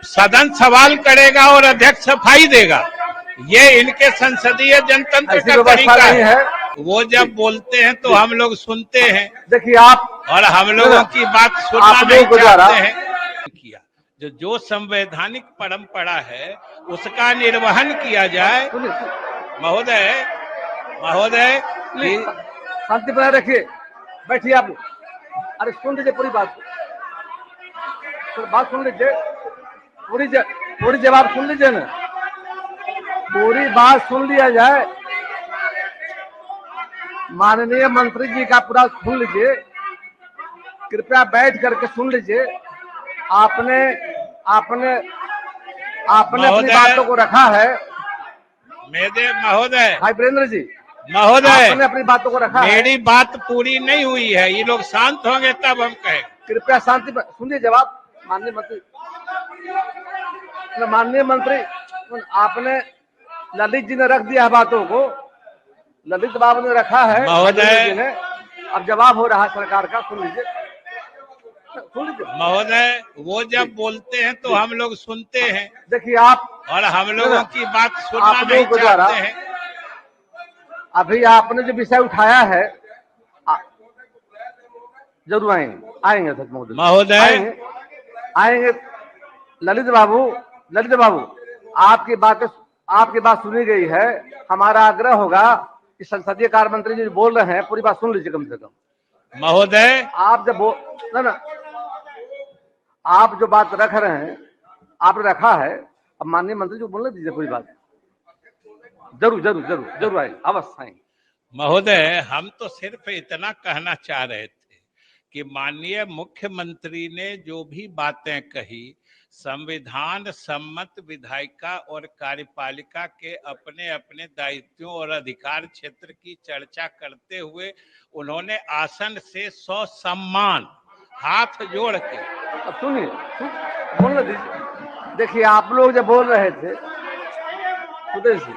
सदन सवाल करेगा और अध्यक्ष सफाई देगा। ये इनके संसदीय जनतंत्र का तरीका है। वो जब बोलते हैं तो हम लोग सुनते हैं। देखिए आप और हम लोगों की बात सुनना नहीं चाहते हैं। किया जो संवैधानिक परंपरा है उसका निर्वहन किया जाए। महोदय शांति बनाए रखिए, बैठिए आप। अरे सुन लीजिए पूरी बात, बात सुन लीजिए, पूरी जवाब सुन लीजिए ना, पूरी बात सुन लिया जाए। माननीय मंत्री जी का पूरा सुन लीजिए, कृपया बैठ करके सुन लीजिए। आपने अपनी बातों को रखा है। महोदय भाई वीरेंद्र जी, महोदय आपने अपनी बातों को रखा है। मेरी बात पूरी नहीं हुई है, ये लोग शांत होंगे तब हम कहें। कृपया शांति सुनिए जवाब। माननीय मंत्री आपने, ललित जी ने रख दिया है बातों को, ललित बाबू ने रखा है महोदय ने। अब जवाब हो रहा है सरकार का, सुन लीजिए। महोदय वो जब बोलते हैं तो हम लोग सुनते हैं। देखिए आप, और हम लोगों की बात सुनना नहीं चाहते हैं। अभी आपने जो विषय उठाया है, जरूर आएंगे महोदय आएंगे। ललित बाबू आपकी बात सुनी गई है। हमारा आग्रह होगा कि संसदीय कार्य मंत्री जी बोल रहे हैं, पूरी बात सुन लीजिए कम से कम। महोदय आप जब आप जो बात रख रहे हैं, आपने रखा है, अब माननीय मंत्री जी बोलने दीजिए पूरी बात। जरूर आएंगे, अवश्य आएंगे। महोदय हम तो सिर्फ इतना कहना चाह रहे थे कि माननीय मुख्यमंत्री ने जो भी बातें कही, संविधान सम्मत विधायिका और कार्यपालिका के अपने अपने दायित्वों और अधिकार क्षेत्र की चर्चा करते हुए उन्होंने आसन से ससम्मान हाथ जोड़ के। अब सुनिए, बोलने दीजिए। देखिए आप लोग जब बोल रहे थे, सुदेश जी,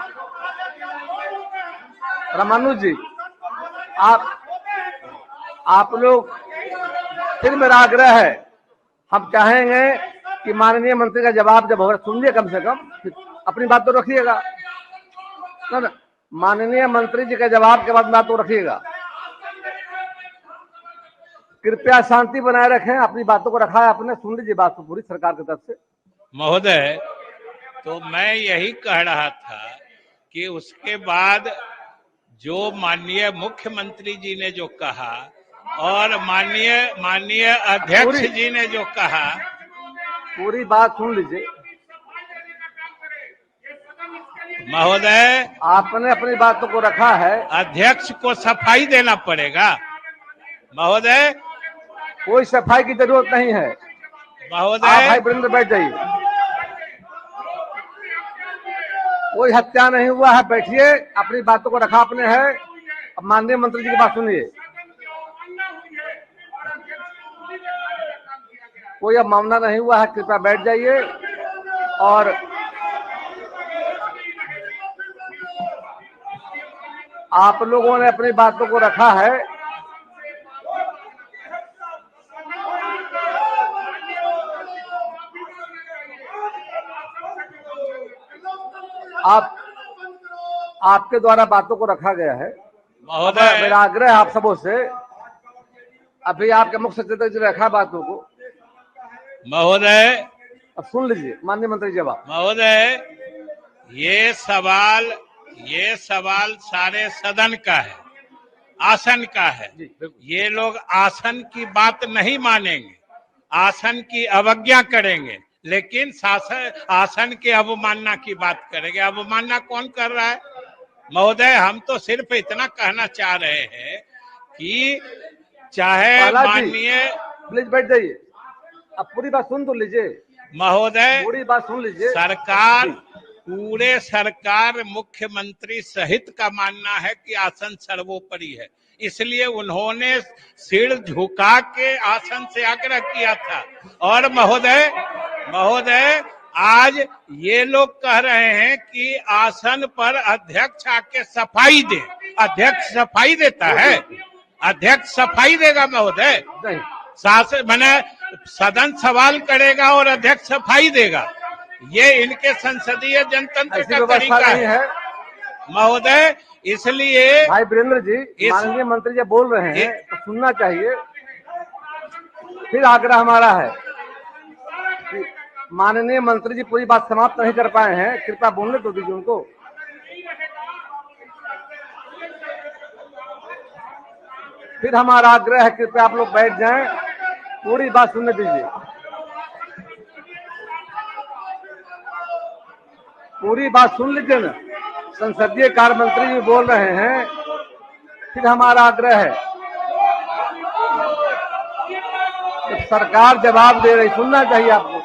रामानुज जी, आप लोग, फिर मेरा आग्रह है, हम चाहेंगे कि माननीय मंत्री का जवाब जब होगा सुनिए कम से कम, अपनी बात तो रखिएगा ना। माननीय मंत्री जी का जवाब के बाद बात तो रखिएगा। कृपया शांति बनाए रखें, अपनी बातों को रखा है आपने, सुन लीजिए बात को पूरी सरकार की तरफ से। महोदय तो मैं यही कह रहा था कि उसके बाद जो माननीय मुख्यमंत्री जी ने जो कहा और माननीय अध्यक्ष जी ने जो कहा, पूरी बात सुन लीजिए। महोदय आपने अपनी बातों को रखा है। अध्यक्ष को सफाई देना पड़ेगा। महोदय कोई सफाई की जरूरत नहीं है। महोदय भाई वीरेंद्र बैठ जाइए, कोई हत्या नहीं हुआ है, बैठिए। अपनी बातों को रखा आपने है। अब माननीय मंत्री जी की बात सुनिए। कोई अब मामला नहीं हुआ है, कृपया बैठ जाइए। और आप लोगों ने अपनी बातों को रखा है। आपके द्वारा बातों को रखा गया है। महोदय मेरा आग्रह है आप सबों से, अभी आपके मुख्य सचेतक जी ने रखा बातों को। महोदय अब सुन लीजिए माननीय मंत्री जवाब। महोदय ये सवाल सारे सदन का है, आसन का है। ये लोग आसन की बात नहीं मानेंगे, आसन की अवज्ञा करेंगे, लेकिन आसन की अवमानना की बात करेंगे। अवमानना कौन कर रहा है? महोदय हम तो सिर्फ इतना कहना चाह रहे हैं कि चाहे माननीय, प्लीज बैठ जाइए, अब पूरी बात सुन तो लीजिए। महोदय पूरी बात सुन लीजिए। सरकार मुख्यमंत्री सहित का मानना है कि आसन सर्वोपरि है, इसलिए उन्होंने सिर झुका के आसन से आग्रह किया था। और महोदय आज ये लोग कह रहे हैं कि आसन पर अध्यक्ष आके सफाई दे। अध्यक्ष सफाई देता है? अध्यक्ष सफाई देगा महोदय? मैंने सदन सवाल करेगा और अध्यक्ष सफाई देगा। ये इनके संसदीय जनतंत्र ऐसी का व्यवस्था तरीका नहीं है है महोदय। इसलिए भाई वीरेंद्र जी, इस- माननीय मंत्री जी बोल रहे हैं तो सुनना चाहिए। फिर आग्रह हमारा है कि माननीय मंत्री जी पूरी बात समाप्त नहीं कर पाए हैं, कृपया बोलने तो दीजिए उनको। फिर हमारा आग्रह है कृपया आप लोग बैठ जाएं, पूरी बात सुनने दीजिए। पूरी बात सुन लीजिए ना, संसदीय कार्य मंत्री जी बोल रहे हैं। फिर हमारा आग्रह है तो सरकार जवाब दे रही, सुनना चाहिए आपको।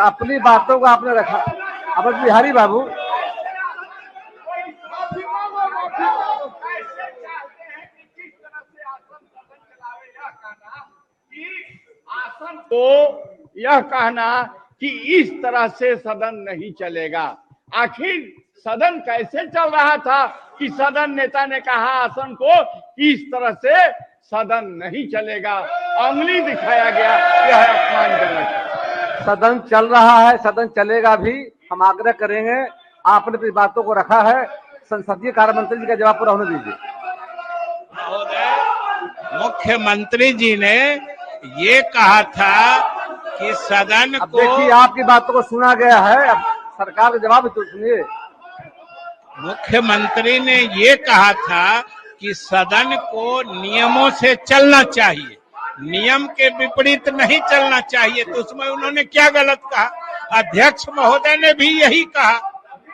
अपनी बातों को आपने रखा। अब बिहारी बाबू, तो यह कहना कि इस तरह से सदन नहीं चलेगा। आखिर सदन कैसे चल रहा था कि सदन नेता ने कहा आसन को इस तरह से सदन नहीं चलेगा, उंगली दिखाया गया, यह अपमानजनक है। सदन चल रहा है, सदन चलेगा भी। हम आग्रह करेंगे, आपने अपनी बातों को रखा है, संसदीय कार्य मंत्री जी का जवाब पूरा होने दीजिए। महोदय, मुख्यमंत्री जी ने ये कहा था कि सदन अब को, देखिए आपकी बातों को सुना गया है, अब सरकार का जवाब तो सुनिए। मुख्यमंत्री ने ये कहा था कि सदन को नियमों से चलना चाहिए, नियम के विपरीत नहीं चलना चाहिए। तो उसमें उन्होंने क्या गलत कहा? अध्यक्ष महोदय ने भी यही कहा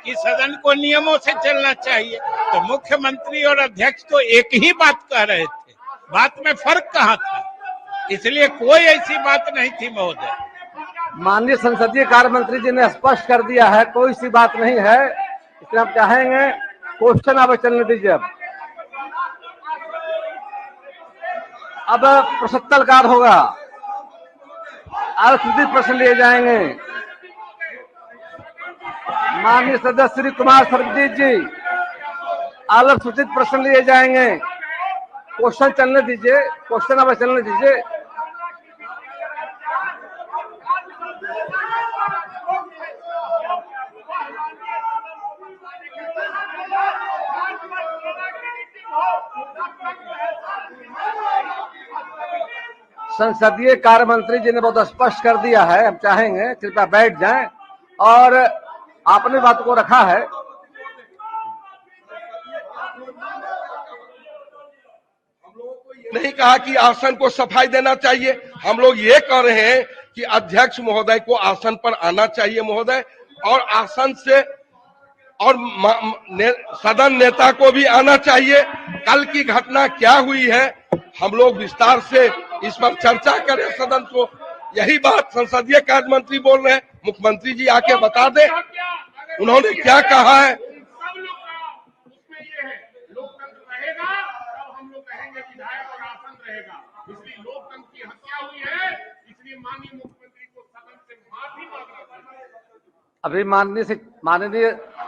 कि सदन को नियमों से चलना चाहिए। तो मुख्यमंत्री और अध्यक्ष तो एक ही बात कह रहे थे, बात में फर्क कहाँ था? इसलिए कोई ऐसी बात नहीं थी महोदय। माननीय संसदीय कार्य मंत्री जी ने स्पष्ट कर दिया है, कोई सी बात नहीं है। इसलिए हम चाहेंगे क्वेश्चन आप चलने दीजिए। अब प्रश्नोत्तर होगा, अनुसूचित प्रश्न लिए जाएंगे। माननीय सदस्य श्री कुमार सर्वजीत जी, अनुसूचित प्रश्न लिए जाएंगे। क्वेश्चन चलने दीजिए, क्वेश्चन अब चलने दीजिए। संसदीय कार्य मंत्री जी ने बहुत स्पष्ट कर दिया है, हम चाहेंगे कृपया बैठ जाएं और आपने बात को रखा है। नहीं कहा कि आसन को सफाई देना चाहिए, हम लोग ये कह रहे हैं कि अध्यक्ष महोदय को आसन पर आना चाहिए महोदय, और आसन से और सदन नेता को भी आना चाहिए। कल की घटना क्या हुई है हम लोग विस्तार से इस पर चर्चा करें सदन को। यही बात संसदीय कार्य मंत्री बोल रहे हैं, मुख्यमंत्री जी आके बता दें उन्होंने क्या कहा है। इसलिए लोकतंत्र की हत्या हुई है, इसलिए माननीय मुख्यमंत्री को सदन से माफी मांगना। अभी माननीय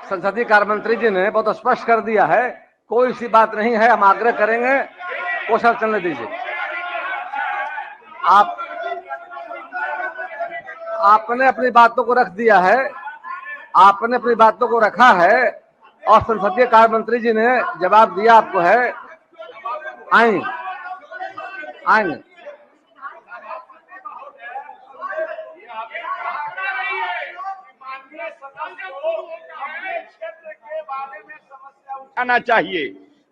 संसदीय कार्य मंत्री जी ने बहुत स्पष्ट कर दिया है, कोई सी बात नहीं है। हम आग्रह करेंगे क्वेश्चन चलने दीजिए। आपने अपनी बातों को रख दिया है, आपने अपनी बातों को रखा है और संसदीय कार्य मंत्री जी ने जवाब दिया आपको है। आएंगे आएंगे आना चाहिए।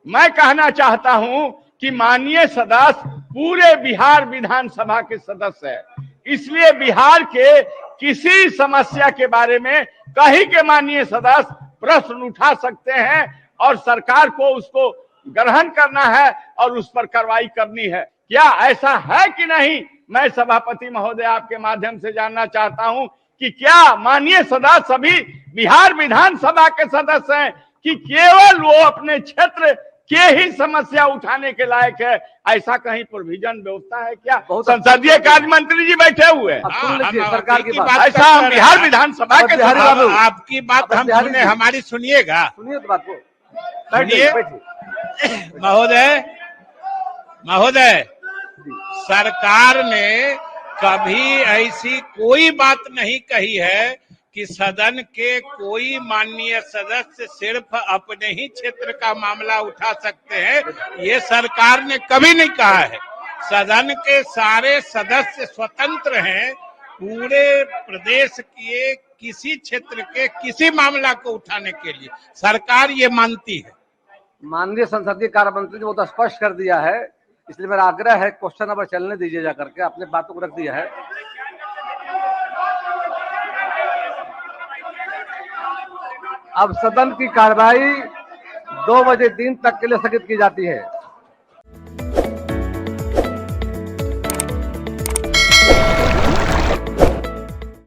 मैं कहना चाहता हूं कि माननीय सदस्य पूरे बिहार विधानसभा के सदस्य है, इसलिए बिहार के किसी समस्या के बारे में कहीं के माननीय सदस्य प्रश्न उठा सकते हैं और सरकार को उसको ग्रहण करना है और उस पर कार्रवाई करनी है। क्या ऐसा है कि नहीं? मैं सभापति महोदय आपके माध्यम से जानना चाहता हूं कि क्या माननीय सदस्य सभी बिहार विधानसभा के सदस्य हैं कि केवल वो अपने क्षेत्र के ही समस्या उठाने के लायक है, ऐसा कहीं प्रोविजन व्यवस्था है क्या? बहुत संसदीय कार्य मंत्री जी बैठे हुए हैं। अब सुन लीजिए हम सरकार आपकी की बात। बात ऐसा हम बिहार विधानसभा के बिहारी सदस्य- बाबू, आपकी बात हम बिहारी सुने, जी। हमारी सुनिएगा सुनिए तो बात को। सुनिए बैठिए। महोदय, सरकार ने कभी ऐसी कोई बात नहीं कही है कि सदन के कोई माननीय सदस्य सिर्फ अपने ही क्षेत्र का मामला उठा सकते हैं, ये सरकार ने कभी नहीं कहा है। सदन के सारे सदस्य स्वतंत्र हैं पूरे प्रदेश के किसी क्षेत्र के किसी मामला को उठाने के लिए, सरकार ये मानती है। माननीय संसदीय कार्य मंत्री ने वो तो स्पष्ट कर दिया है, इसलिए मेरा आग्रह है क्वेश्चन नंबर चलने दीजिए, जा करके अपने बातों को रख दिया है। अब सदन की कार्रवाई 2 बजे दिन तक के लिए स्थगित की जाती है।